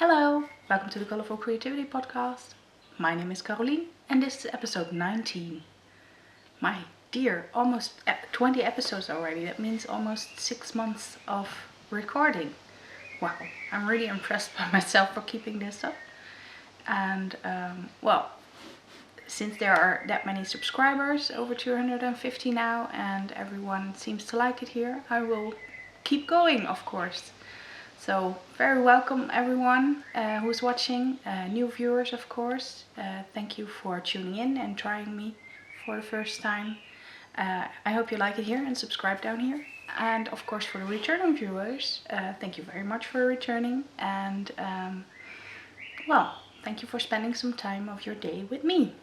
Hello, welcome to the Colourful Creativity Podcast. My name is Carolien and this is episode 19. My dear, almost 20 episodes already. That means almost 6 months of recording. Wow, I'm really impressed by myself for keeping this up. And since there are that many subscribers, over 250 now, and everyone seems to like it here, I will keep going, of course. So very welcome everyone who's watching, new viewers of course. Thank you for tuning in and trying me for the first time. I hope you like it here and subscribe down here. And of course for the returning viewers, thank you very much for returning. And thank you for spending some time of your day with me.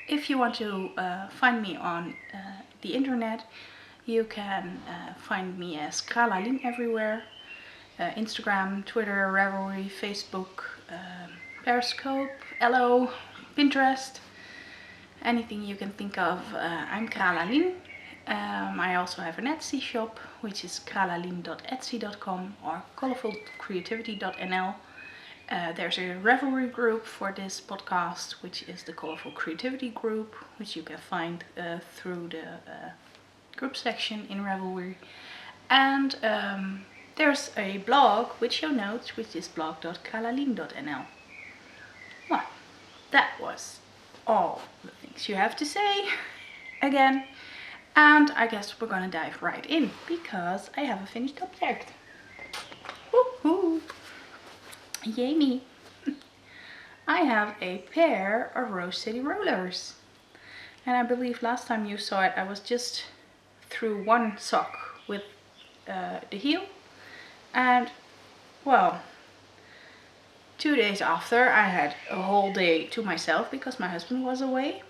If you want to find me on the internet, you can find me as Carolien everywhere. Instagram, Twitter, Ravelry, Facebook, Periscope, Hello, Pinterest, anything you can think of. I'm Carolien. I also have an Etsy shop, which is carolien.etsy.com or colourfulcreativity.nl. There's a Ravelry group for this podcast, which is the Colourful Creativity group, which you can find through the group section in Ravelry. And there's a blog with show notes, which is blog.carolien.nl. Well, that was all the things you have to say again. And I guess we're gonna dive right in because I have a finished object. Woohoo! Yay me! I have a pair of Rose City rollers. And I believe last time you saw it, I was just through one sock with the heel. And, 2 days after, I had a whole day to myself because my husband was away.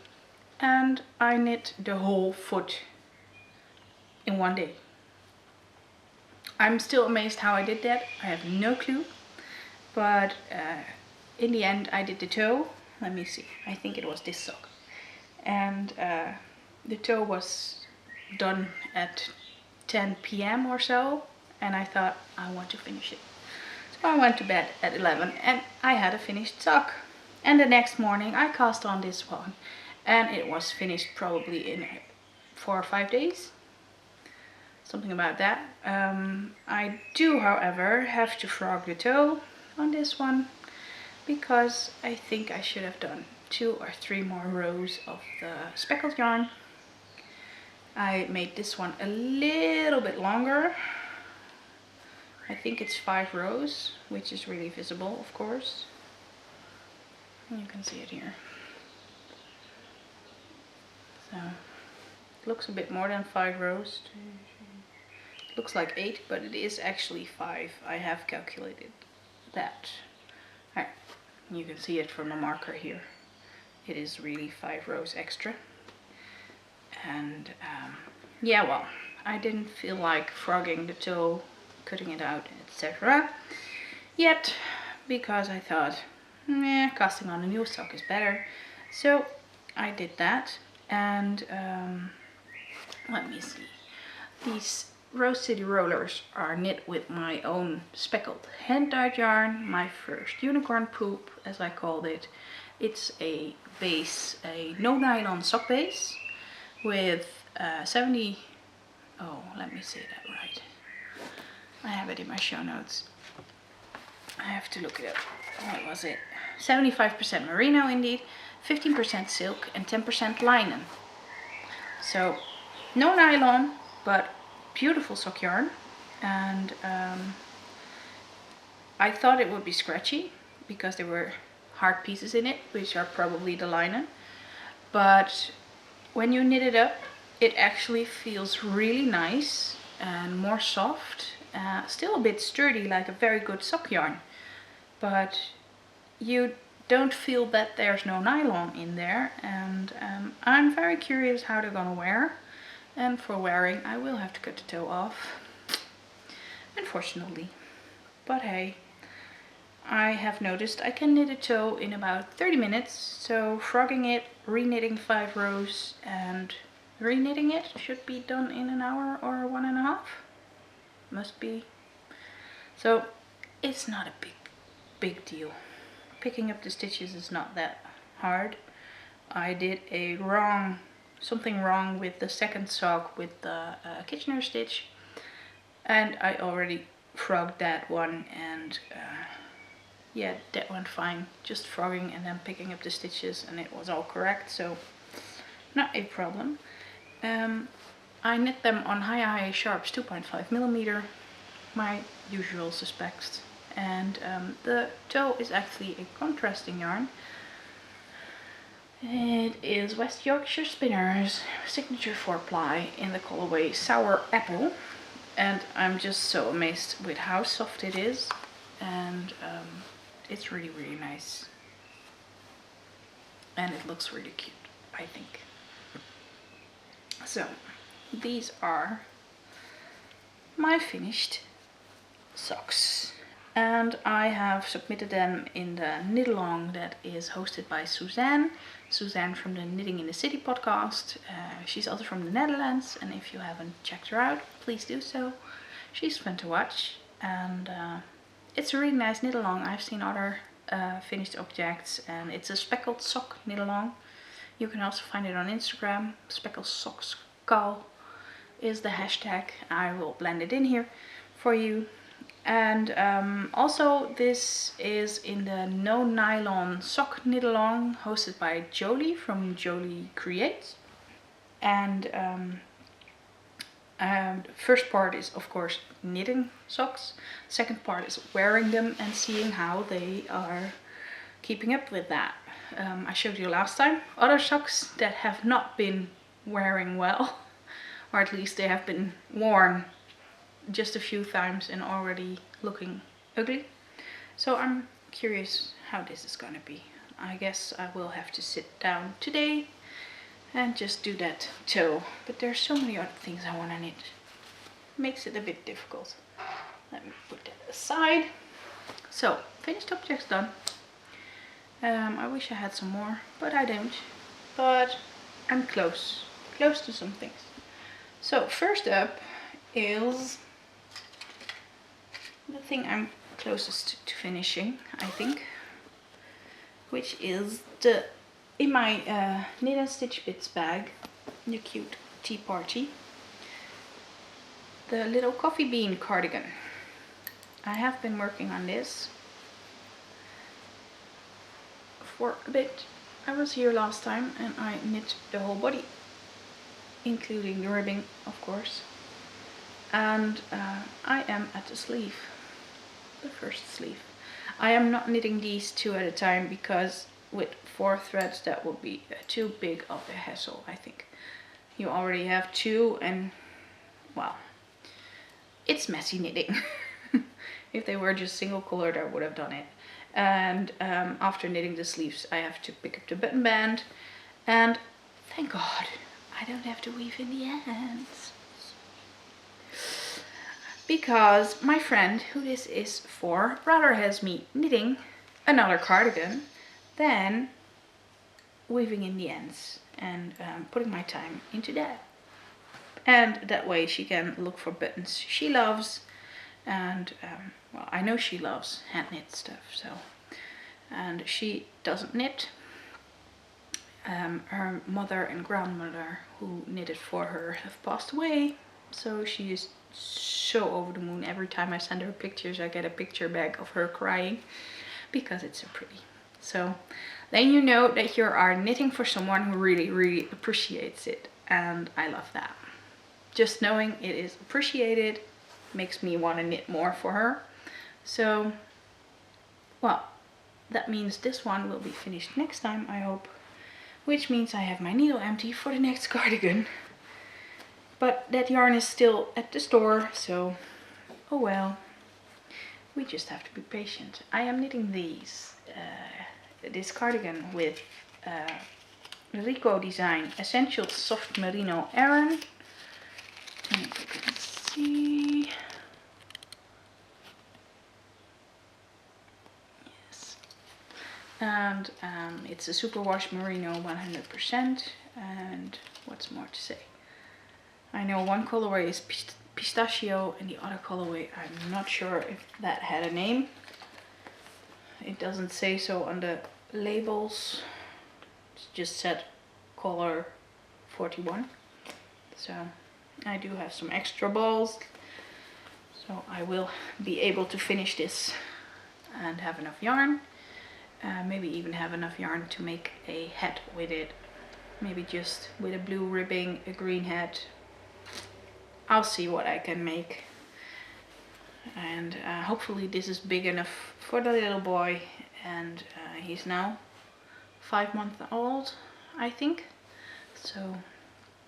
And I knit the whole foot in one day. I'm still amazed how I did that. I have no clue. But in the end, I did the toe. Let me see. I think it was this sock. And the toe was done at 10 p.m. or so. And I thought, I want to finish it. So I went to bed at 11 and I had a finished sock. And the next morning I cast on this one. And it was finished probably in 4 or 5 days. Something about that. I do, however, have to frog the toe on this one. Because I think I should have done 2 or 3 more rows of the speckled yarn. I made this one a little bit longer. I think it's 5 rows, which is really visible, of course. And you can see it here. So, it looks a bit more than 5 rows. It looks like 8, but it is actually 5. I have calculated that. Alright, you can see it from the marker here. It is really 5 rows extra. And, I didn't feel like frogging the toe, cutting it out, etc. yet, because I thought, casting on a new sock is better. So I did that, and let me see. These Rose City rollers are knit with my own speckled hand-dyed yarn, my first unicorn poop, as I called it. It's a base, a no nylon sock base with 70. Oh, let me say that right. I have it in my show notes. I have to look it up. What was it? 75% merino indeed, 15% silk and 10% linen. So no nylon, but beautiful sock yarn. And I thought it would be scratchy because there were hard pieces in it, which are probably the linen. But when you knit it up, it actually feels really nice and more soft. Still a bit sturdy, like a very good sock yarn, but you don't feel that there's no nylon in there. And I'm very curious how they're gonna wear. And for wearing, I will have to cut the toe off, unfortunately. But hey, I have noticed I can knit a toe in about 30 minutes. So frogging it, re-knitting 5 rows, and re-knitting it should be done in an hour or 1.5. Must be. So it's not a big big deal. Picking up the stitches is not that hard. I did something wrong with the second sock with the Kitchener stitch, and I already frogged that one, and yeah, that went fine. Just frogging and then picking up the stitches, and it was all correct, so not a problem. I knit them on High Sharps 2.5mm, my usual suspects, and the toe is actually a contrasting yarn. It is West Yorkshire Spinners Signature 4-ply in the colorway Sour Apple, and I'm just so amazed with how soft it is, and it's really nice, and it looks really cute, I think. So these are my finished socks, and I have submitted them in the knit along that is hosted by Suzanne from the Knitting in the City podcast. She's also from the Netherlands, and if you haven't checked her out, please do so. She's fun to watch, and it's a really nice knit along. I've seen other finished objects, and it's a speckled sock knit along. You can also find it on Instagram. Speckled socks Cal is the hashtag. I will blend it in here for you. And also this is in the no nylon sock knit along, hosted by Jolie from Jolie Creates. And the first part is of course knitting socks. Second part is wearing them and seeing how they are keeping up with that. I showed you last time other socks that have not been wearing well, or at least they have been worn just a few times and already looking ugly. So I'm curious how this is gonna be. I guess I will have to sit down today and just do that toe. But there's so many other things I want to knit. Makes it a bit difficult. Let me put that aside. So, finished objects done. I wish I had some more, but I don't. But I'm close to some things. So first up is the thing I'm closest to finishing, I think, which is in my Knit and Stitch Bits bag, the cute tea party, the little coffee bean cardigan. I have been working on this for a bit. I was here last time and I knit the whole body, including the ribbing, of course. And I am at the sleeve, the first sleeve. I am not knitting these two at a time because with 4 threads that would be too big of a hassle, I think. You already have 2 and, well, it's messy knitting. If they were just single colored, I would have done it. And after knitting the sleeves, I have to pick up the button band, and thank God I don't have to weave in the ends, because my friend who this is for rather has me knitting another cardigan than weaving in the ends and putting my time into that. And that way she can look for buttons she loves, and well, I know she loves hand knit stuff, so, and she doesn't knit. Her mother and grandmother who knitted for her have passed away, so she is so over the moon. Every time I send her pictures, I get a picture back of her crying because it's so pretty. So then you know that you are knitting for someone who really appreciates it, and I love that. Just knowing it is appreciated makes me want to knit more for her. So, well, that means this one will be finished next time, I hope, which means I have my needle empty for the next cardigan. But that yarn is still at the store, so oh well, we just have to be patient. I am knitting this cardigan with Rico Design Essential Soft Merino Aran. And if you can see, yes, and it's a superwash merino 100%. And what's more to say? I know one colorway is pistachio and the other colorway, I'm not sure if that had a name. It doesn't say so on the labels. It's just said color 41. So I do have some extra balls. So I will be able to finish this and have enough yarn. Maybe even have enough yarn to make a hat with it. Maybe just with a blue ribbing, a green hat. I'll see what I can make. And hopefully this is big enough for the little boy. And he's now 5 months old, I think. So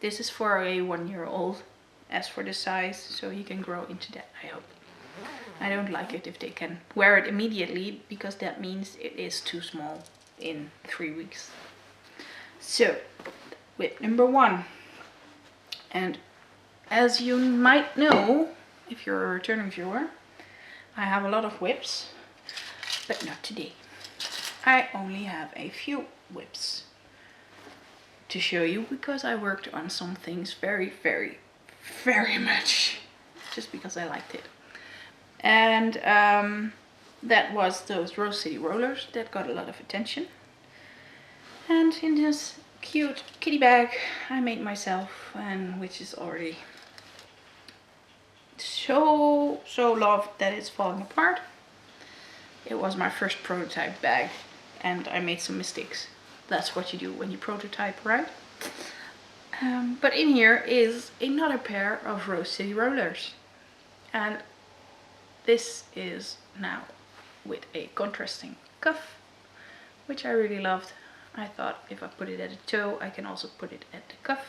this is for a 1-year-old. As for the size, so he can grow into that, I hope. I don't like it if they can wear it immediately, because that means it is too small in 3 weeks. So, whip number 1. And as you might know, if you're a returning viewer, I have a lot of whips, but not today. I only have a few whips to show you, because I worked on some things very much, just because I liked it. And that was those Rose City rollers that got a lot of attention. And in this cute kitty bag I made myself, and which is already so loved that it's falling apart. It was my first prototype bag, and I made some mistakes. That's what you do when you prototype, right? But in here is another pair of Rose City rollers, and this is now with a contrasting cuff, which I really loved. I thought if I put it at the toe, I can also put it at the cuff,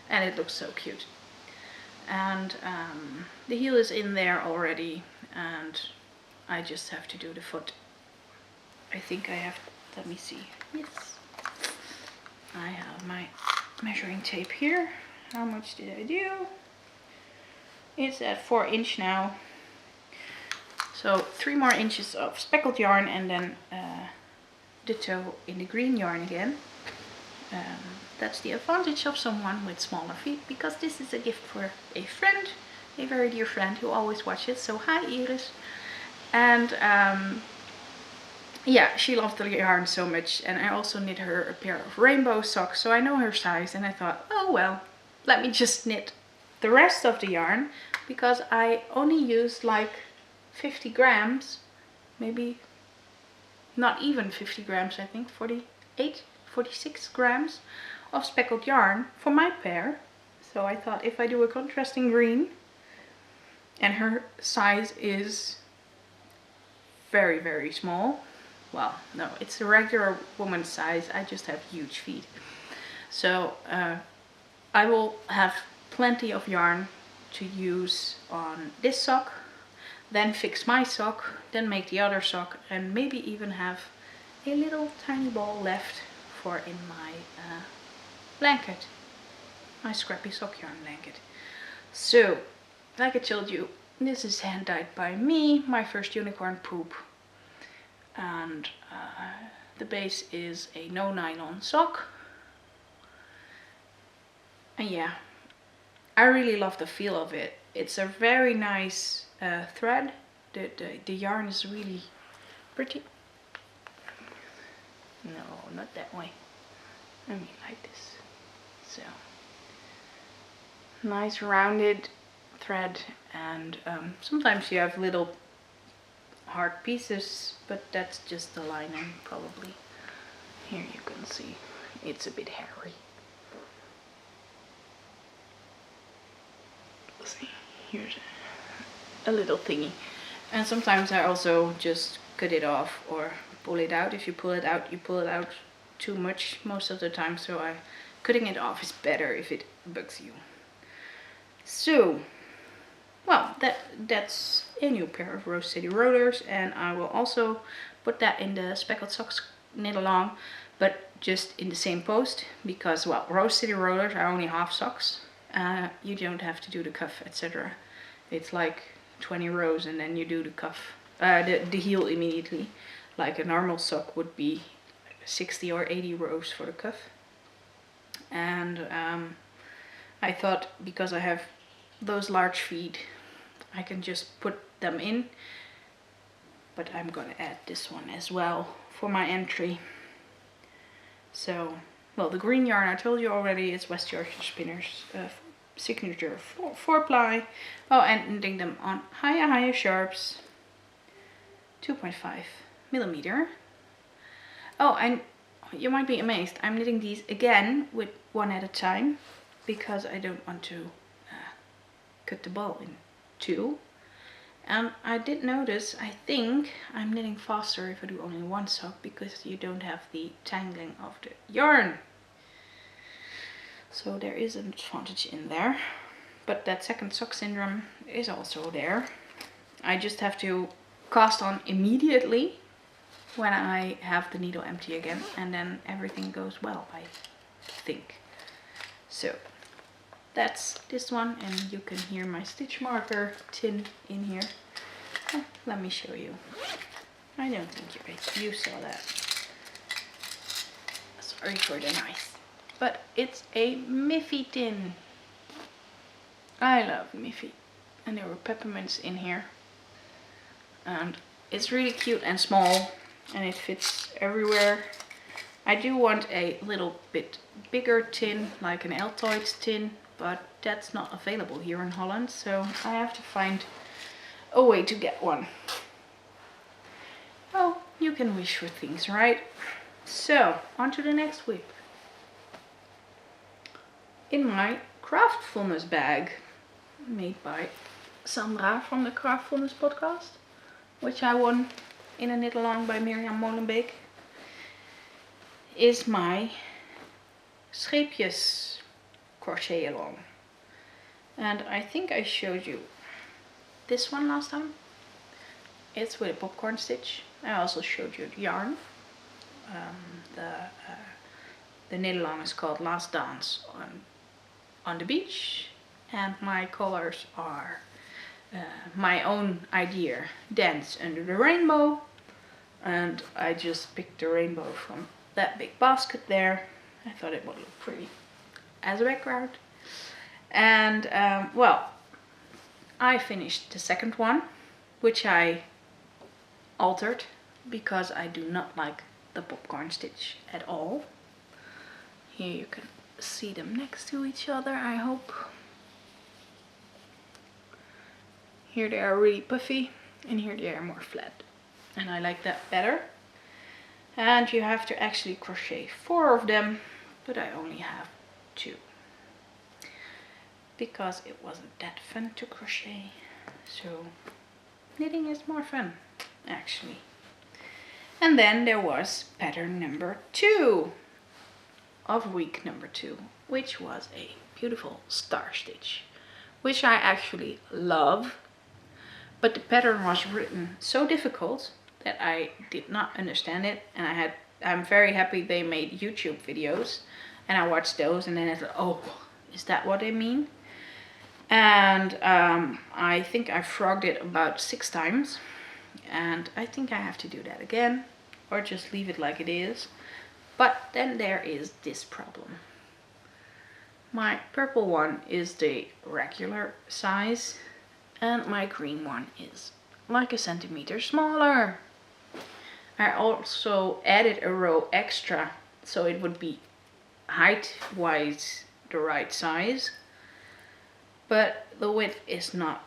and it looks so cute. And the heel is in there already, and I just have to do the foot. I think I have, let me see, yes, I have my measuring tape here. How much did I do? It's at 4 inch now. So 3 more inches of speckled yarn, and then the toe in the green yarn again. That's the advantage of someone with smaller feet, because this is a gift for a friend, a very dear friend who always watches. So hi Iris. And yeah, she loved the yarn so much, and I also knit her a pair of rainbow socks, so I know her size, and I thought, oh well, let me just knit the rest of the yarn, because I only used like 50 grams, maybe not even 50 grams, I think 46 grams of speckled yarn for my pair. So I thought, if I do a contrasting green, and her size is very small. Well, no, it's a regular woman's size. I just have huge feet. So I will have plenty of yarn to use on this sock, then fix my sock, then make the other sock, and maybe even have a little tiny ball left for in my blanket, my scrappy sock yarn blanket. So, like I told you, this is hand dyed by me, my first unicorn poop. And the base is a no nylon sock. And yeah, I really love the feel of it. It's a very nice thread. The yarn is really pretty. No, not that way. I mean like this. So, nice rounded thread, and sometimes you have little hard pieces, but that's just the lining probably. Here you can see it's a bit hairy. See, here's a little thingy. And sometimes I also just cut it off or pull it out. If you pull it out, you pull it out too much most of the time, so cutting it off is better if it bugs you. So, well, that's a new pair of Rose City rollers, and I will also put that in the speckled socks knit along, but just in the same post, because, well, Rose City rollers are only half socks. You don't have to do the cuff, etc. It's like 20 rows, and then you do the cuff, the heel immediately. Like a normal sock would be 60 or 80 rows for the cuff. And I thought, because I have those large feet, I can just put them in but I'm gonna add this one as well for my entry. So, well, the green yarn I told you already is West Yorkshire Spinners signature 4-ply. Oh, and knitting them on higher sharps, 2.5 millimeter. Oh, and you might be amazed, I'm knitting these again with one at a time because I don't want to cut the ball in two. And I did notice, I think I'm knitting faster if I do only one sock because you don't have the tangling of the yarn. So there is an advantage in there. But that second sock syndrome is also there. I just have to cast on immediately when I have the needle empty again, and then everything goes well, I think. So that's this one, and you can hear my stitch marker tin in here. Oh, let me show you. I don't think you saw that. Sorry for the noise. But it's a Miffy tin. I love Miffy. And there were peppermints in here. And it's really cute and small, and it fits everywhere. I do want a little bit bigger tin, like an Altoids tin, but that's not available here in Holland, so I have to find a way to get one. Well, you can wish for things, right? So, on to the next whip. In my Craftfulness bag, made by Sandra from the Craftfulness podcast, which I won in a knit along by Mirjam Molenbeek, is my scheepjes crochet along. And I think I showed you this one last time. It's with a popcorn stitch. I also showed you the yarn. The knit along is called Last Dance on the Beach, and my colors are my own idea, Dance Under the Rainbow, and I just picked the rainbow from that big basket there. I thought it would look pretty as a background. And well, I finished the second one, which I altered because I do not like the popcorn stitch at all. Here you can see them next to each other, I hope. Here they are really puffy, and here they are more flat. And I like that better. And you have to actually crochet 4 of them, but I only have 2. Because it wasn't that fun to crochet. So knitting is more fun, actually. And then there was pattern number 2 of week number 2, which was a beautiful star stitch, which I actually love. But the pattern was written so difficult that I did not understand it, and I'm very happy they made YouTube videos, and I watched those, and then I thought, oh, is that what they mean? And I think I frogged it about 6 times, and I think I have to do that again, or just leave it like it is. But then there is this problem. My purple one is the regular size, and my green one is like a centimeter smaller. I also added a row extra, so it would be height-wise the right size. But the width is not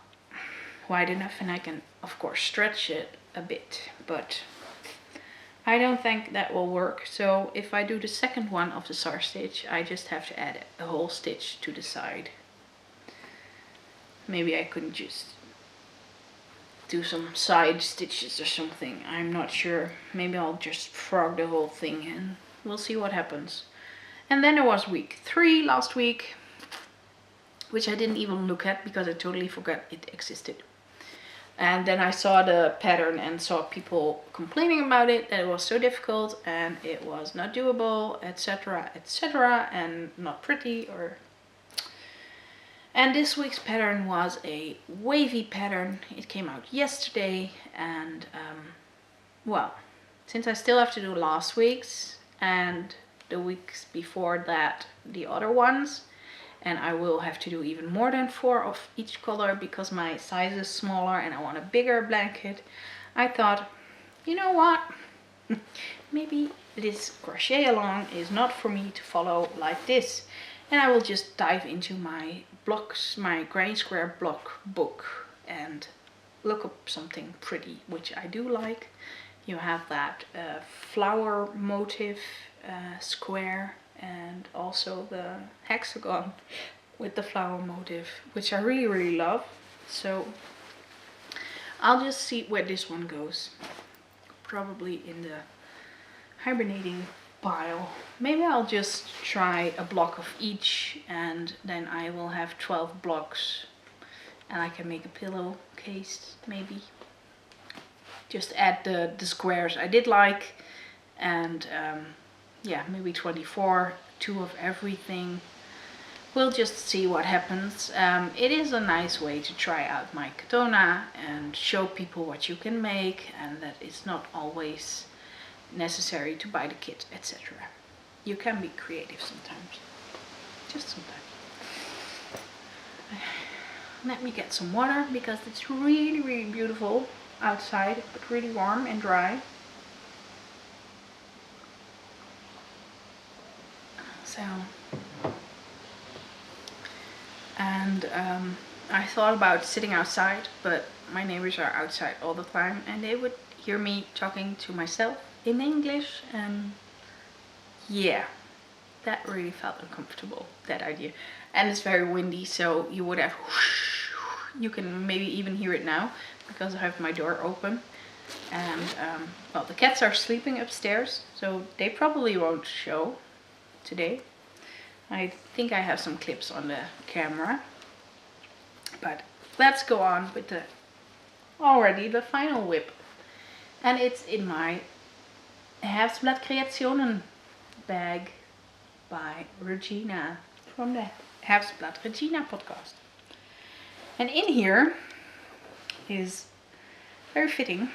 wide enough, and I can of course stretch it a bit, but I don't think that will work. So if I do the second one of the star stitch, I just have to add a whole stitch to the side. Maybe I couldn't just do some side stitches or something, I'm not sure. Maybe I'll just frog the whole thing and we'll see what happens. And then there was week 3 last week, which I didn't even look at because I totally forgot it existed. And then I saw the pattern and saw people complaining about it, that it was so difficult and it was not doable, etc, etc, and not pretty. And this week's pattern was a wavy pattern. It came out yesterday, and well, since I still have to do last week's and the weeks before that the other ones, and I will have to do even more than 4 of each color because my size is smaller and I want a bigger blanket, I thought, you know what? Maybe this crochet along is not for me to follow like this. And I will just dive into my blocks, my granny square block book, and look up something pretty, which I do like. You have that flower motif square, and also the hexagon with the flower motif, which I really, really love. So I'll just see where this one goes. Probably in the hibernating pile. Maybe I'll just try a block of each, and then I will have 12 blocks, and I can make a pillowcase maybe. Just add the squares I did like, and yeah, maybe 24, 2 of everything. We'll just see what happens. It is a nice way to try out my katana and show people what you can make, and that it's not always necessary to buy the kit, etc. You can be creative sometimes. Just sometimes. Let me get some water because it's really, really beautiful outside, but really warm and dry. So, and I thought about sitting outside, but my neighbors are outside all the time, and they would hear me talking to myself in English, and yeah, that really felt uncomfortable, that idea. And it's very windy, so you would have you can maybe even hear it now because I have my door open. And well, the cats are sleeping upstairs, so they probably won't show today. I think I have some clips on the camera, but let's go on with the final whip. And it's in my Herbstblatt Kreationen bag by Regina from the Herbstblatt Regina podcast. And in here is, very fitting,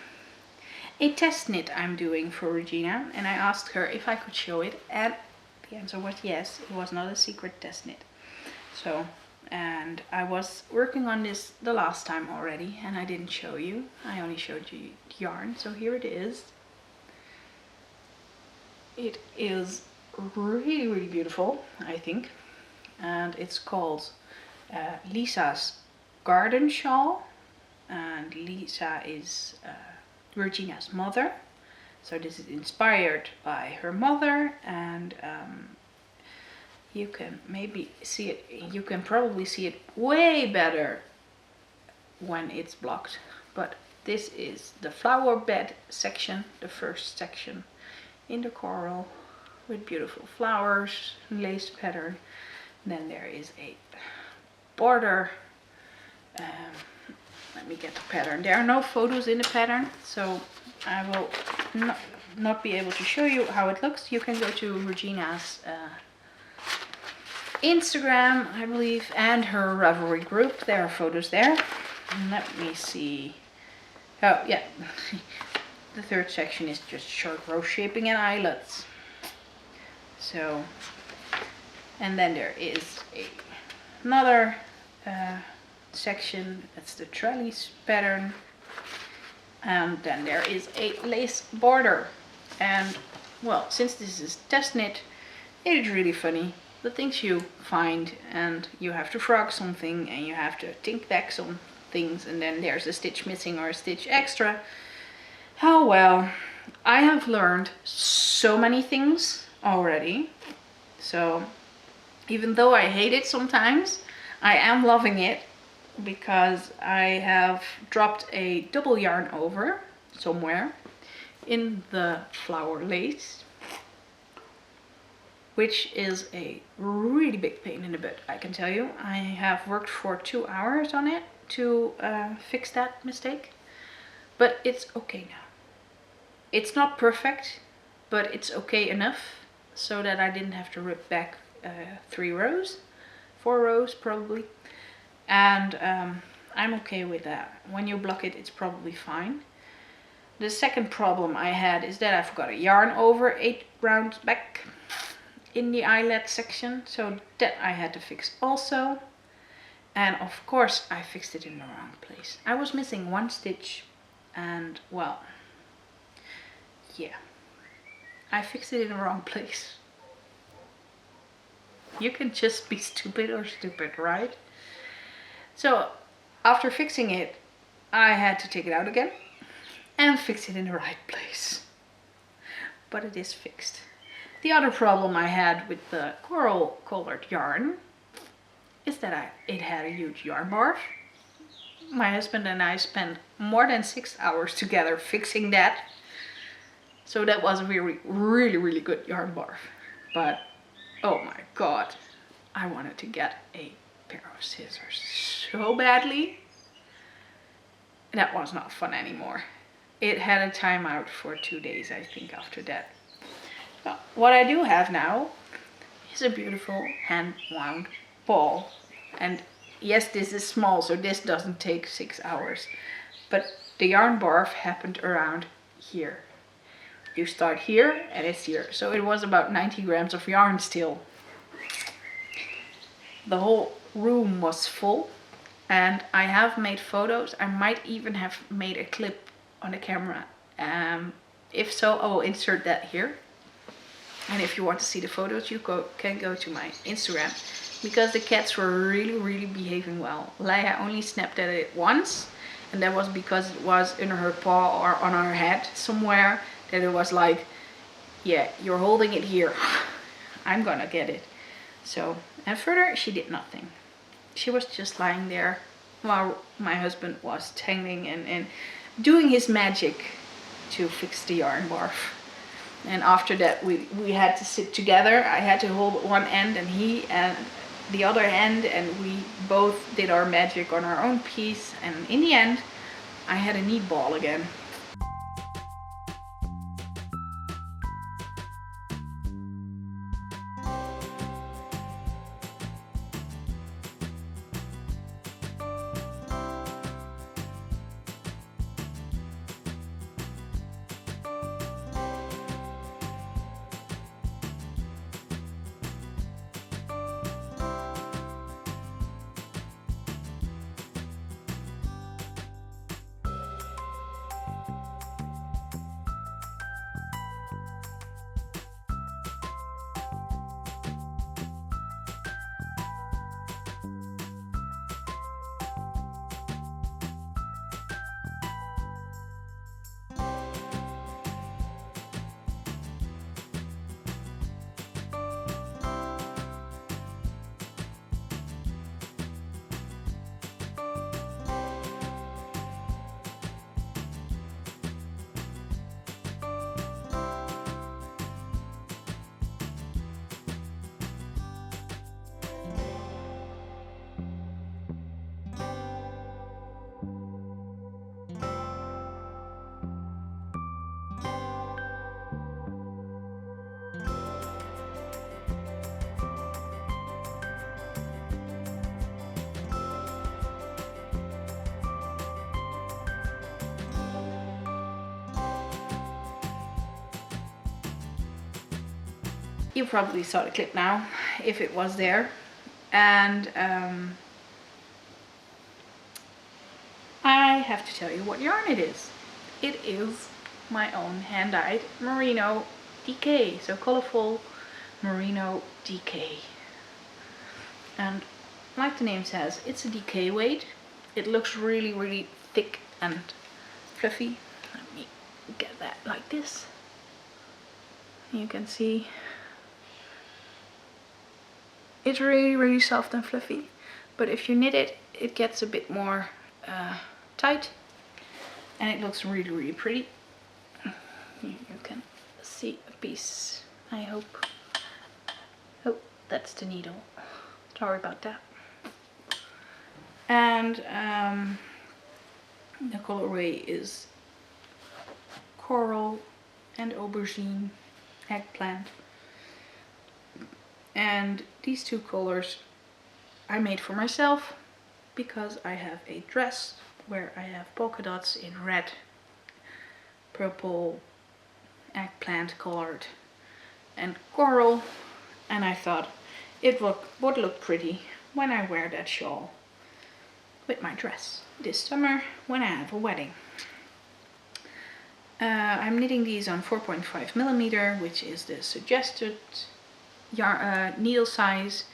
a test knit I'm doing for Regina, and I asked her if I could show it, and the answer was yes. It was not a secret test knit. So, and I was working on this the last time already, and I didn't show you. I only showed you yarn, so here it is. It is really, really beautiful, I think, and it's called Lisa's Garden Shawl, and Lisa is Regina's mother, so this is inspired by her mother, and you can maybe see it, you can probably see it way better when it's blocked, but this is the flower bed section, the first section in the coral with beautiful flowers, lace pattern. Then there is a border. Let me get the pattern. There are no photos in the pattern, so I will not be able to show you how it looks. You can go to Regina's Instagram, I believe, and her Ravelry group. There are photos there. And let me see. Oh, yeah. The third section is just short row shaping and eyelets. So, and then there is another section, that's the trellis pattern, and then there is a lace border. And well, since this is test knit, it is really funny the things you find, and you have to frog something and you have to think back some things, and then there's a stitch missing or a stitch extra. Oh well, I have learned so many things already, so even though I hate it sometimes, I am loving it, because I have dropped a double yarn over somewhere in the flower lace, which is a really big pain in the butt, I can tell you. I have worked for 2 hours on it to fix that mistake, but it's okay now. It's not perfect, but it's okay enough so that I didn't have to rip back 3 rows, 4 rows probably. And I'm okay with that. When you block it, it's probably fine. The second problem I had is that I forgot a yarn over 8 rounds back in the eyelet section, so that I had to fix also. And of course I fixed it in the wrong place. I was missing 1 stitch and well, yeah, I fixed it in the wrong place. You can just be stupid or stupid, right? So after fixing it, I had to take it out again and fix it in the right place. But it is fixed. The other problem I had with the coral colored yarn is that it had a huge yarn barf. My husband and I spent more than 6 hours together fixing that. So that was a really, really, really good yarn barf. But oh my god, I wanted to get a pair of scissors so badly. That was not fun anymore. It had a timeout for 2 days, I think, after that. Well, what I do have now is a beautiful hand-wound ball. And yes, this is small, so this doesn't take 6 hours. But the yarn barf happened around here. You start here and it's here. So it was about 90 grams of yarn still. The whole room was full. And I have made photos. I might even have made a clip on the camera. If so, I will insert that here. And if you want to see the photos, you can go to my Instagram. Because the cats were really, really behaving well. Leia only snapped at it once. And that was because it was in her paw or on her head somewhere. That it was like, yeah, you're holding it here. I'm gonna get it. So, and further, she did nothing. She was just lying there while my husband was tangling and doing his magic to fix the yarn barf. And after that, we had to sit together. I had to hold one end and he and the other end, and we both did our magic on our own piece. And in the end, I had a neat ball again. You probably saw the clip now, if it was there. And I have to tell you what yarn it is. It is my own hand-dyed merino DK, so Colourful Merino DK. And like the name says, it's a DK weight. It looks really, really thick and fluffy. Let me get that like this. You can see it's really, really soft and fluffy. But if you knit it, it gets a bit more tight. And it looks really, really pretty. You can see a piece, I hope. Oh, that's the needle. Sorry about that. And the colorway is coral and aubergine, eggplant. And these two colors I made for myself because I have a dress where I have polka dots in red, purple, eggplant colored and coral, and I thought it would look pretty when I wear that shawl with my dress this summer when I have a wedding. I'm knitting these on 4.5 millimeter, which is the suggested needle size.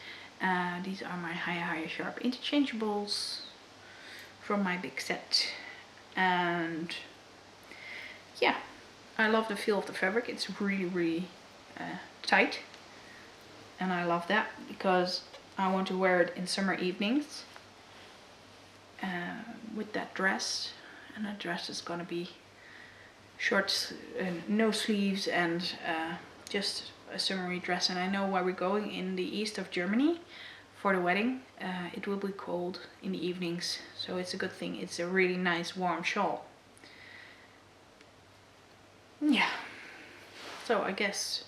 These are my higher sharp interchangeables from my big set. And yeah, I love the feel of the fabric. It's really tight, and I love that because I want to wear it in summer evenings with that dress. And that dress is gonna be short, no sleeves, and just a summery dress. And I know where we're going in the east of Germany for the wedding. It will be cold in the evenings, so it's a good thing. It's a really nice warm shawl. Yeah, so I guess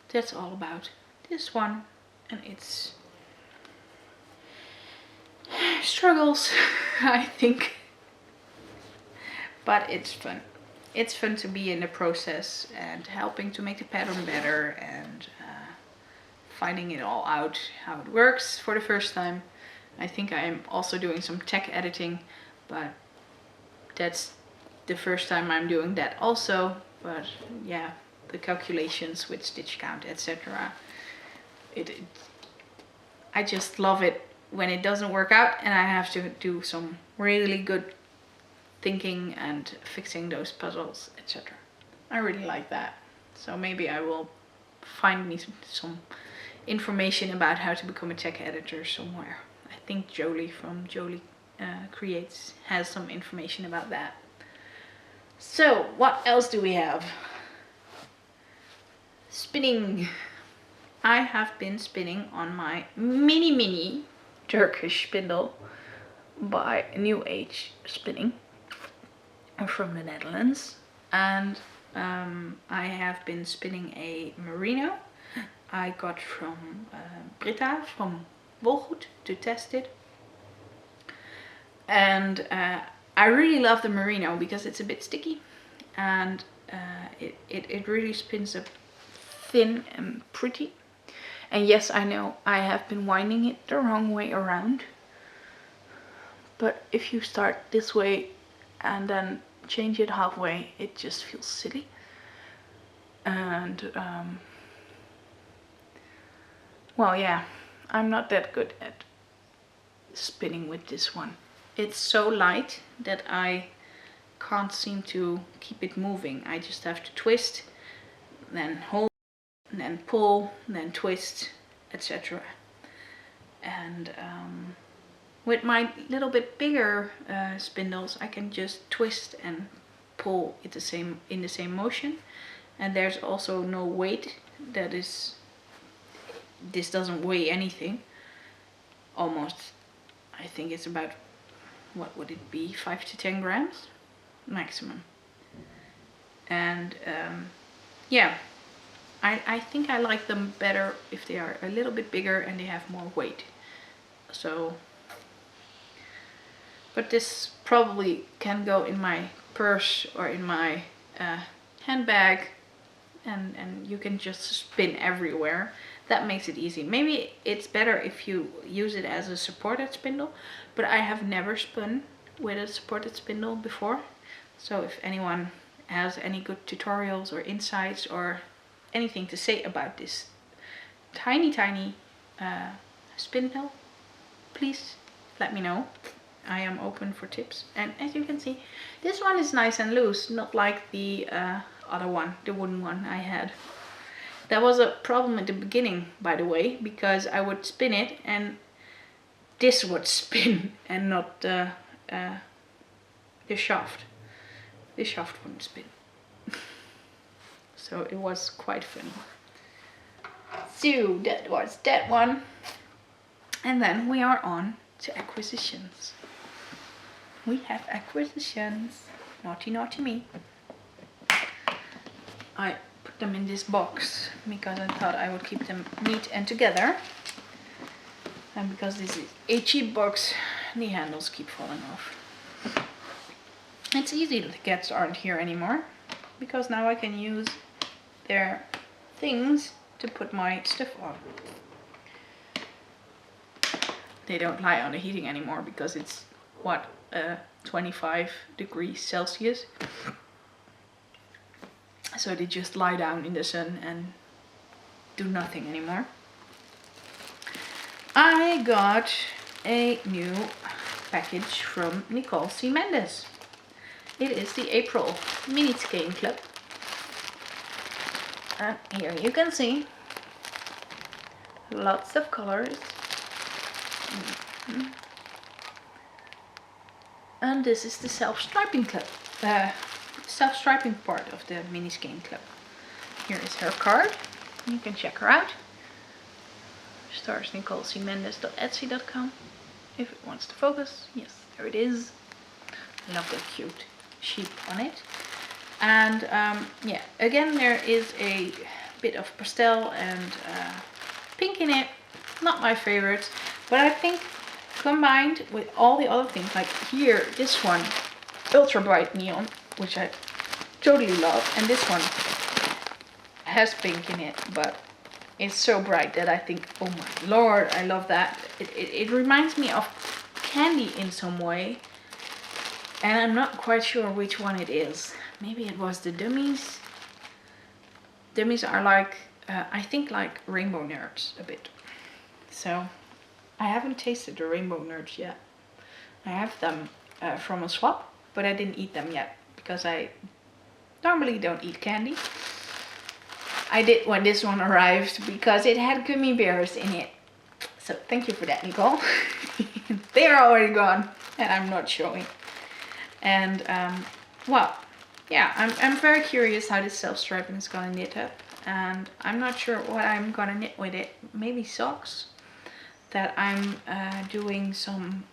that's all about this one and its struggles, I think. But it's fun. It's fun to be in the process and helping to make the pattern better and finding it all out, how it works for the first time. I think I'm also doing some tech editing, but that's the first time I'm doing that also. But yeah, the calculations with stitch count, etc. I just love it when it doesn't work out and I have to do some really good thinking and fixing those puzzles, etc. I really like that. So maybe I will find me some information about how to become a tech editor somewhere. I think Jolie from Jolie Creates has some information about that. So what else do we have? Spinning. I have been spinning on my mini Turkish spindle by New Age Spinning from the Netherlands, and I have been spinning a merino I got from Britta from Wolgoed to test it. And I really love the merino because it's a bit sticky and it really spins up thin and pretty. And yes, I know I have been winding it the wrong way around, but if you start this way and then change it halfway, it just feels silly. And well, yeah, I'm not that good at spinning with this one. It's so light that I can't seem to keep it moving. I just have to twist, then hold, then pull, then twist, etc. And with my little bit bigger spindles, I can just twist and pull it in the same motion. And there's also no weight. This doesn't weigh anything. Almost, I think it's about, what would it be, 5 to 10 grams maximum. And yeah, I think I like them better if they are a little bit bigger and they have more weight. So, but this probably can go in my purse or in my handbag, and you can just spin everywhere. That makes it easy. Maybe it's better if you use it as a supported spindle, but I have never spun with a supported spindle before. So if anyone has any good tutorials or insights or anything to say about this tiny spindle, please let me know. I am open for tips. And as you can see, this one is nice and loose, not like the other one, the wooden one I had. That was a problem at the beginning, by the way, because I would spin it and this would spin and not the shaft. The shaft wouldn't spin. So it was quite funny. So that was that one. And then we are on to acquisitions. We have acquisitions. Naughty me. I put them in this box because I thought I would keep them neat and together. And because this is a cheap box, the handles keep falling off. It's easy that the cats aren't here anymore, because now I can use their things to put my stuff on. They don't lie on the heating anymore because it's, what, 25 degrees Celsius. so they just lie down in the sun and do nothing anymore. I got a new package from Nicole C. Mendes. It is the April Mini Skein Club. And here you can see lots of colors. And this is the self-striping club. Self-striping part of the Mini Skein Club. Here is her card. You can check her out. Stars NicoleCmendes.etsy.com. If it wants to focus, yes, there it is. Love that cute sheep on it. And yeah, again there is a bit of pastel and pink in it. Not my favorites, but I think combined with all the other things, like here, this one, ultra bright neon, which I totally love, and this one has pink in it, but it's so bright that I think, oh my lord, I love that. It reminds me of candy in some way, and I'm not quite sure which one it is. Maybe it was the dummies. Dummies are like, I think like Rainbow Nerds a bit. So I haven't tasted the Rainbow Nerds yet. I have them from a swap, but I didn't eat them yet because I normally don't eat candy. I did when this one arrived because it had gummy bears in it. So thank you for that, Nicole. They are already gone and I'm not showing. And well, yeah, I'm very curious how this self-striping is gonna knit up, and I'm not sure what I'm gonna knit with it. Maybe socks. That I'm doing some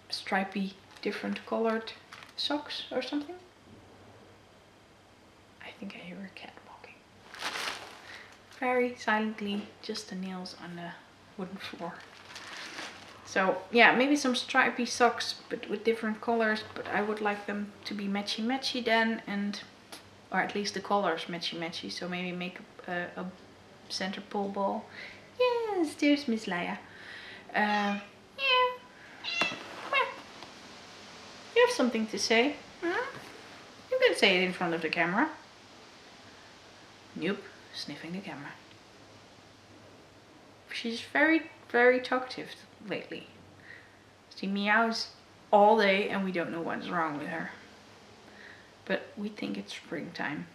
stripy, different colored socks or something. I think I hear a cat walking. Very silently, just the nails on the wooden floor. So yeah, maybe some stripy socks, but with different colors. But I would like them to be matchy then, and or at least the colors matchy. So maybe make a center pull ball. Yes, there's Miss Leia. Yeah. Well, you have something to say? You can say it in front of the camera. Nope, sniffing the camera. She's very talkative lately. She meows all day and we don't know what's wrong with her. But we think it's springtime.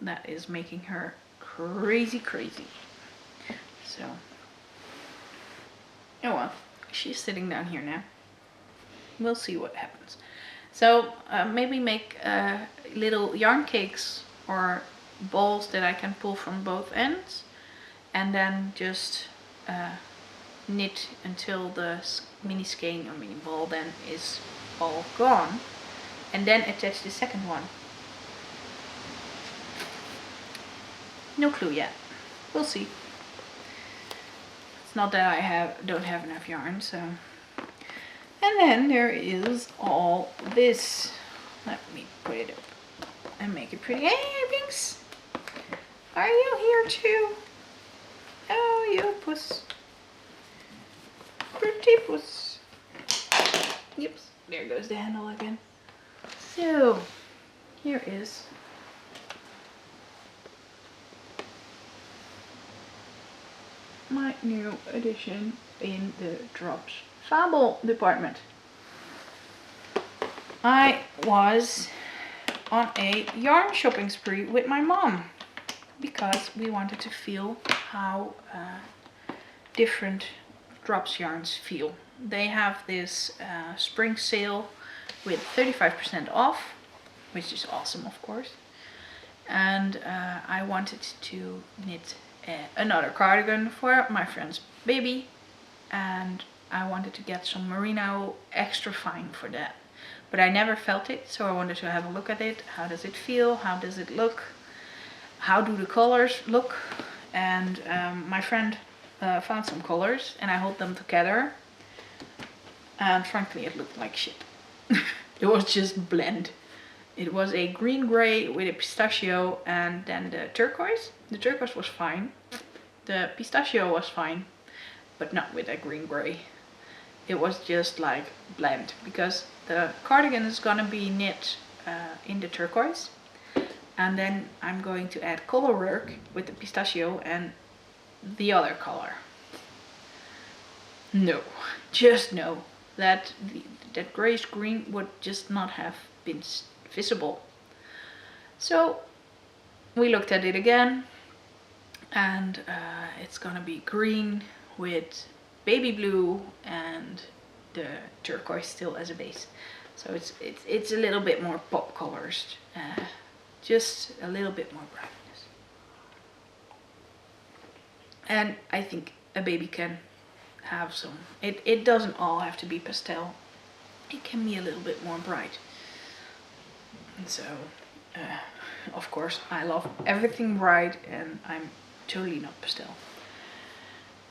That is making her crazy. So, oh well, she's sitting down here now. We'll see what happens. So maybe make little yarn cakes or balls that I can pull from both ends, and then just knit until the mini skein or mini ball then is all gone, and then attach the second one. No clue yet. We'll see. It's not that I don't have enough yarn, so. And then there is all this. Let me put it up and make it pretty. Hey, Binks! Are you here too? Oh, you puss. Pretty puss. Yep, there goes the handle again. So, here is my new addition in the Drops Fable department. I was on a yarn shopping spree with my mom because we wanted to feel how different Drops yarns feel. They have this spring sale with 35% off, which is awesome, of course. And I wanted to knit another cardigan for my friend's baby, and I wanted to get some merino extra fine for that, but I never felt it, so I wanted to have a look at it. How does it feel? How does it look? How do the colors look? And my friend found some colors and I held them together, and frankly it looked like shit. It was just blend. It was a green gray with a pistachio and then the turquoise. The turquoise was fine. The pistachio was fine, but not with a green gray. It was just like blend, because the cardigan is gonna be knit in the turquoise. And then I'm going to add color work with the pistachio and the other color. No, just no. That grayish green would just not have been visible. So we looked at it again, and it's gonna be green with baby blue and the turquoise still as a base. So it's a little bit more pop colors, just a little bit more brightness. And I think a baby can have some. It doesn't all have to be pastel. It can be a little bit more bright. And so, of course, I love everything bright, and I'm totally not pastel.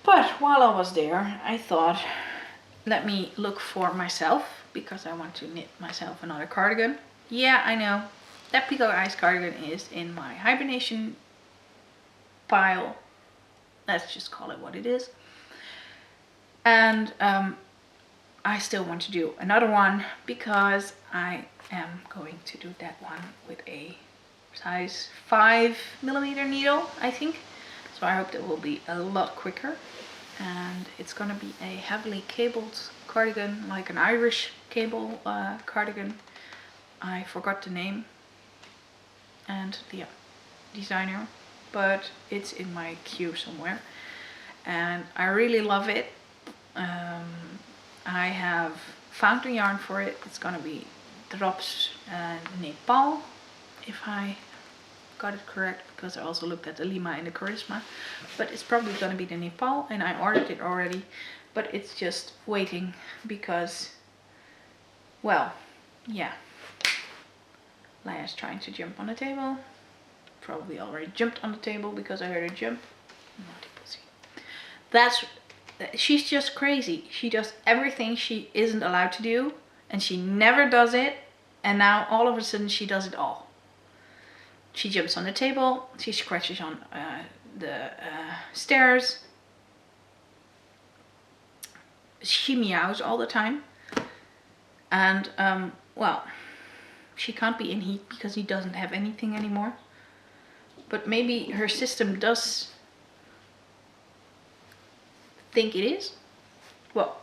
But while I was there, I thought, let me look for myself, because I want to knit myself another cardigan. Yeah, I know, that Peacock Eyes cardigan is in my hibernation pile. Let's just call it what it is. And I still want to do another one, because I am going to do that one with a size 5mm needle, I think. So I hope that will be a lot quicker. And it's gonna be a heavily cabled cardigan, like an Irish cable cardigan. I forgot the name and the designer, but it's in my queue somewhere. And I really love it. I have found the yarn for it. It's gonna be Drops Nepal, if I got it correct, because I also looked at the Lima and the Charisma, but it's probably gonna be the Nepal, and I ordered it already, but it's just waiting because, well, yeah, Leia's trying to jump on the table. Probably already jumped on the table because I heard her jump. Naughty pussy. She's just crazy. She does everything she isn't allowed to do, and she never does it, and now all of a sudden she does it all. She jumps on the table, she scratches on the stairs, she meows all the time, and well, she can't be in heat because he doesn't have anything anymore, but maybe her system does think it is. Well,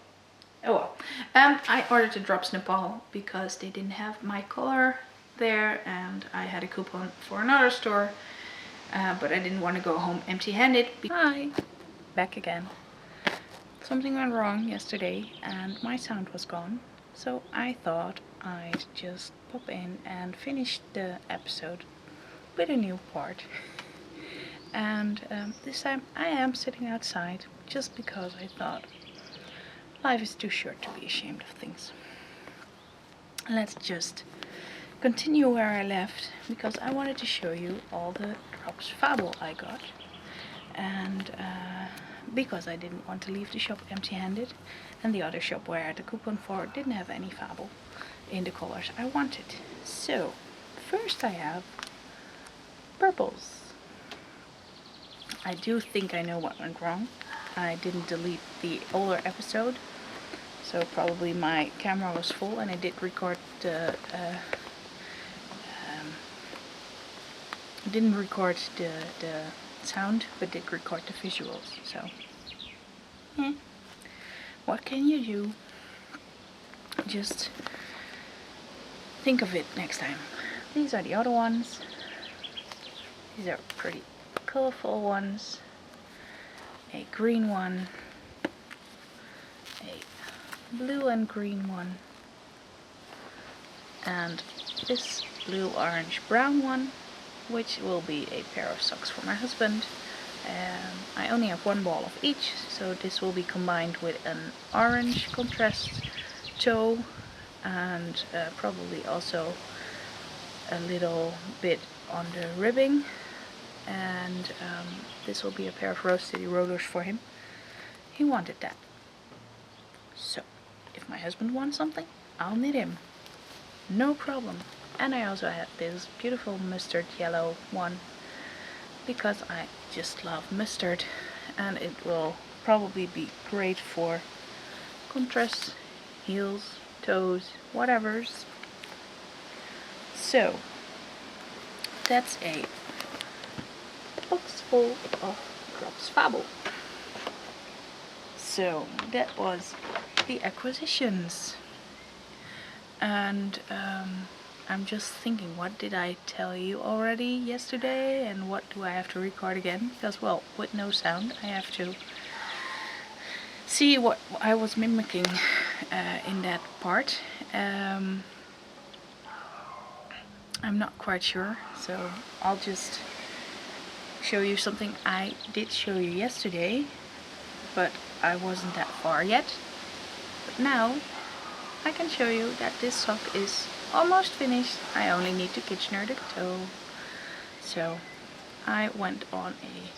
oh well. I ordered the Drops Nepal because they didn't have my color there, and I had a coupon for another store, but I didn't want to go home empty-handed. Hi, back again. Something went wrong yesterday and my sound was gone, so I thought I'd just pop in and finish the episode with a new part. And this time I am sitting outside, just because I thought life is too short to be ashamed of things. Let's just continue where I left, because I wanted to show you all the Drops Fable I got, and because I didn't want to leave the shop empty-handed, and the other shop where I had the coupon for didn't have any Fable in the colors I wanted. So first I have purples. I do think I know what went wrong. I didn't delete the older episode, so probably my camera was full, and I did record the didn't record the sound, but did record the visuals. So what can you do? Just think of it next time. These are the other ones. These are pretty colorful ones. A green one, a blue and green one, and this blue, orange, brown one, which will be a pair of socks for my husband. I only have one ball of each, so this will be combined with an orange contrast toe, and probably also a little bit on the ribbing. And this will be a pair of Rose City rollers for him. He wanted that. So, if my husband wants something, I'll knit him. No problem. And I also have this beautiful mustard yellow one, because I just love mustard, and it will probably be great for contrast, heels, toes, whatevers. So that's a box full of Drops Fable. So that was the acquisitions. And I'm just thinking, what did I tell you already yesterday, and what do I have to record again? Because, well, with no sound, I have to see what I was mimicking in that part. I'm not quite sure, so I'll just show you something I did show you yesterday, but I wasn't that far yet. But now I can show you that this sock is almost finished. I only need to Kitchener the toe. So I went on a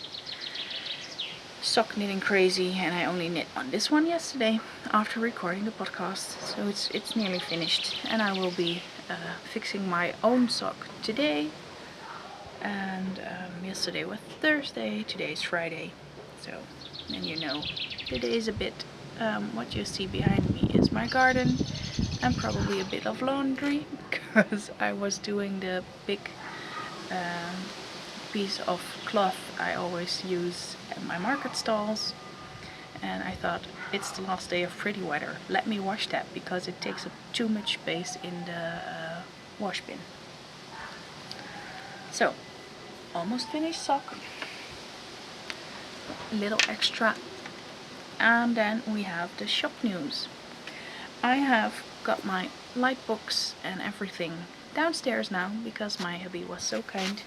sock knitting crazy, and I only knit on this one yesterday after recording the podcast. So it's nearly finished, and I will be fixing my own sock today. And yesterday was Thursday, today is Friday. So then you know the day is a bit. What you see behind me is my garden, and probably a bit of laundry, because I was doing the big piece of cloth I always use at my market stalls, and I thought, it's the last day of pretty weather, let me wash that, because it takes up too much space in the wash bin. So, almost finished sock, a little extra. And then we have the shop news. I have got my light box and everything downstairs now, because my hubby was so kind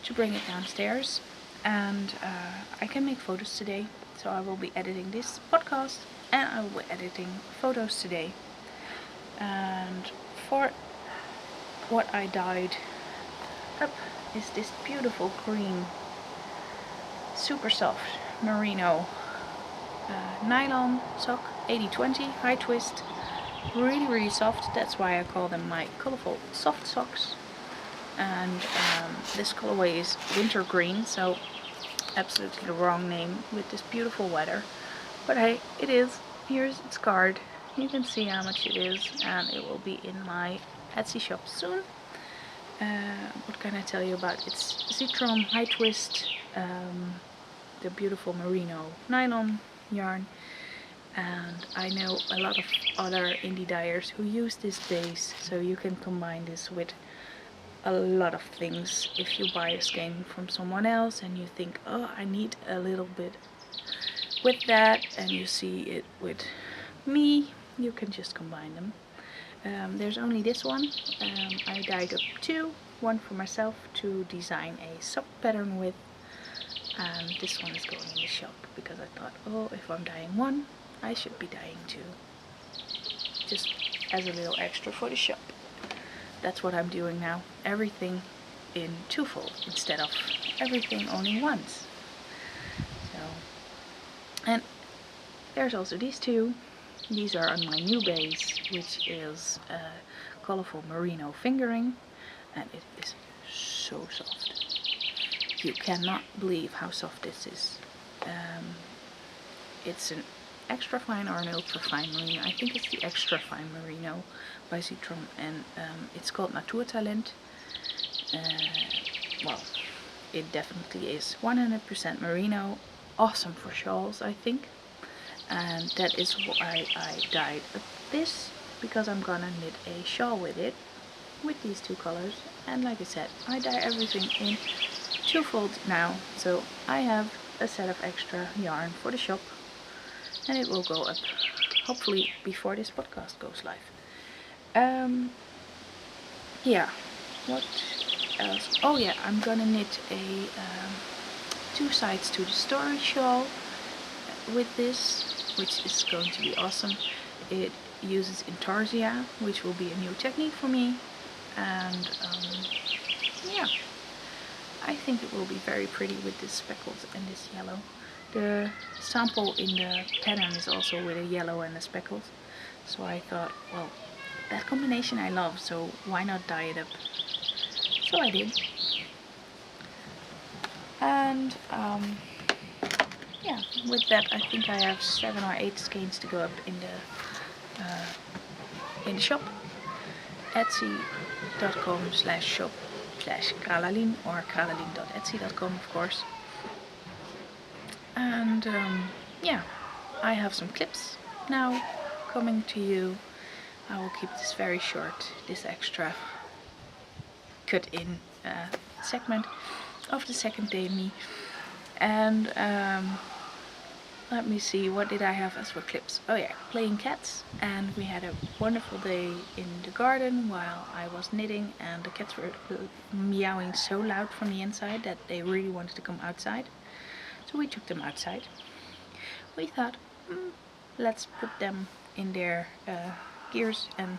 to bring it downstairs, and I can make photos today. So I will be editing this podcast, and I will be editing photos today. And for what I dyed up is this beautiful green, super soft merino nylon sock, 80/20 high twist, really soft. That's why I call them my colorful soft socks. And this colorway is winter green, so absolutely the wrong name with this beautiful weather, but hey, it is. Here's its card, you can see how much it is, and it will be in my Etsy shop soon. What can I tell you about its Citron high twist, the beautiful merino nylon yarn, and I know a lot of other indie dyers who use this base, so you can combine this with a lot of things. If you buy a skein from someone else and you think, oh, I need a little bit with that, and you see it with me, you can just combine them. There's only this one. I dyed up two, one for myself to design a sock pattern with, and this one is going in the shop, because I thought, oh, if I'm dyeing one, I should be dyeing two, just as a little extra for the shop. That's what I'm doing now, everything in twofold instead of everything only once. So, and there's also these two. These are on my new base, which is Colourful Merino Fingering, and it is so soft. You cannot believe how soft this is. It's an extra fine or an ultra fine merino. I think it's the extra fine merino by Citron, and it's called Naturtalent. Well, it definitely is 100% merino. Awesome for shawls, I think. And that is why I dyed this, because I'm gonna knit a shawl with it, with these two colors. And like I said, I dye everything in twofold now, so I have a set of extra yarn for the shop, and it will go up hopefully before this podcast goes live. Yeah, what else? Oh yeah, I'm gonna knit a two sides to the story shawl with this, which is going to be awesome. It uses intarsia, which will be a new technique for me, and yeah, I think it will be very pretty with this speckles and this yellow. The sample in the pattern is also with a yellow and a speckles, so I thought, well, that combination I love, so why not dye it up? So I did. And yeah, with that I think I have 7 or 8 skeins to go up in the shop. etsy.com/shop/Carolien or carolien.etsy.com, of course. And yeah, I have some clips now coming to you. I will keep this very short, this extra cut in segment of the second day me. And let me see, what did I have as for clips? Oh yeah, playing cats. And we had a wonderful day in the garden while I was knitting, and the cats were meowing so loud from the inside that they really wanted to come outside. So we took them outside. We thought, let's put them in their gears and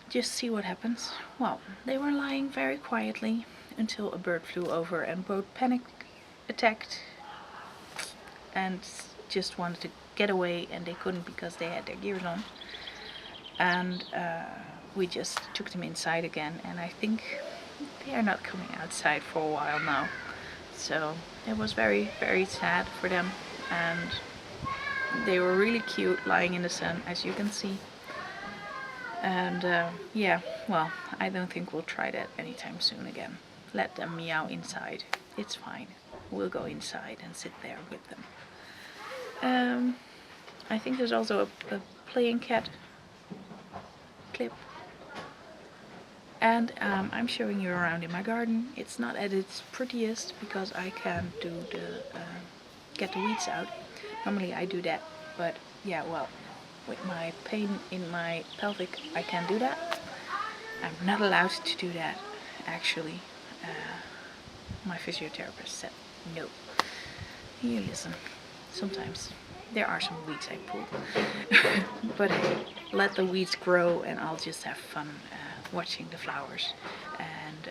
just see what happens. Well, they were lying very quietly until a bird flew over and both panic attacked and just wanted to get away, and they couldn't because they had their gears on. And we just took them inside again, and I think they are not coming outside for a while now. So it was very, very sad for them, and they were really cute lying in the sun, as you can see. And yeah, well, I don't think we'll try that anytime soon again. Let them meow inside. It's fine. We'll go inside and sit there with them. I think there's also a playing cat clip. And I'm showing you around in my garden. It's not at its prettiest because I can't do the get the weeds out. Normally I do that, but yeah, well, with my pain in my pelvic I can't do that. I'm not allowed to do that, actually. My physiotherapist said no. You listen, sometimes there are some weeds I pull. But hey, let the weeds grow and I'll just have fun watching the flowers. And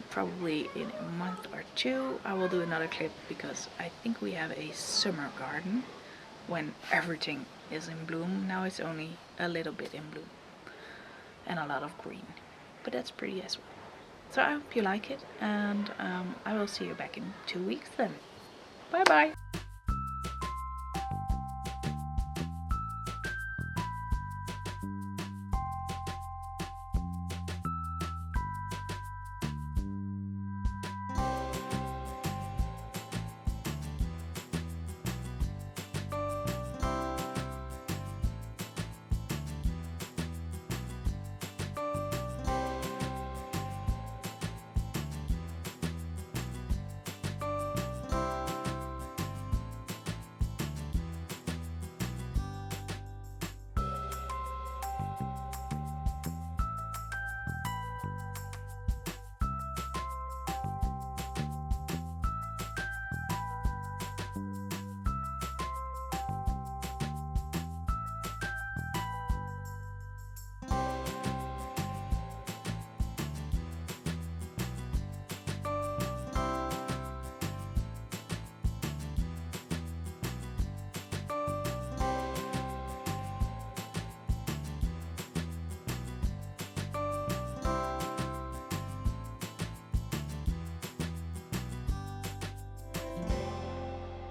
probably in a month or two I will do another clip, because I think we have a summer garden when everything is in bloom. Now it's only a little bit in bloom and a lot of green, but that's pretty as well. So I hope you like it, and I will see you back in 2 weeks then. Bye bye.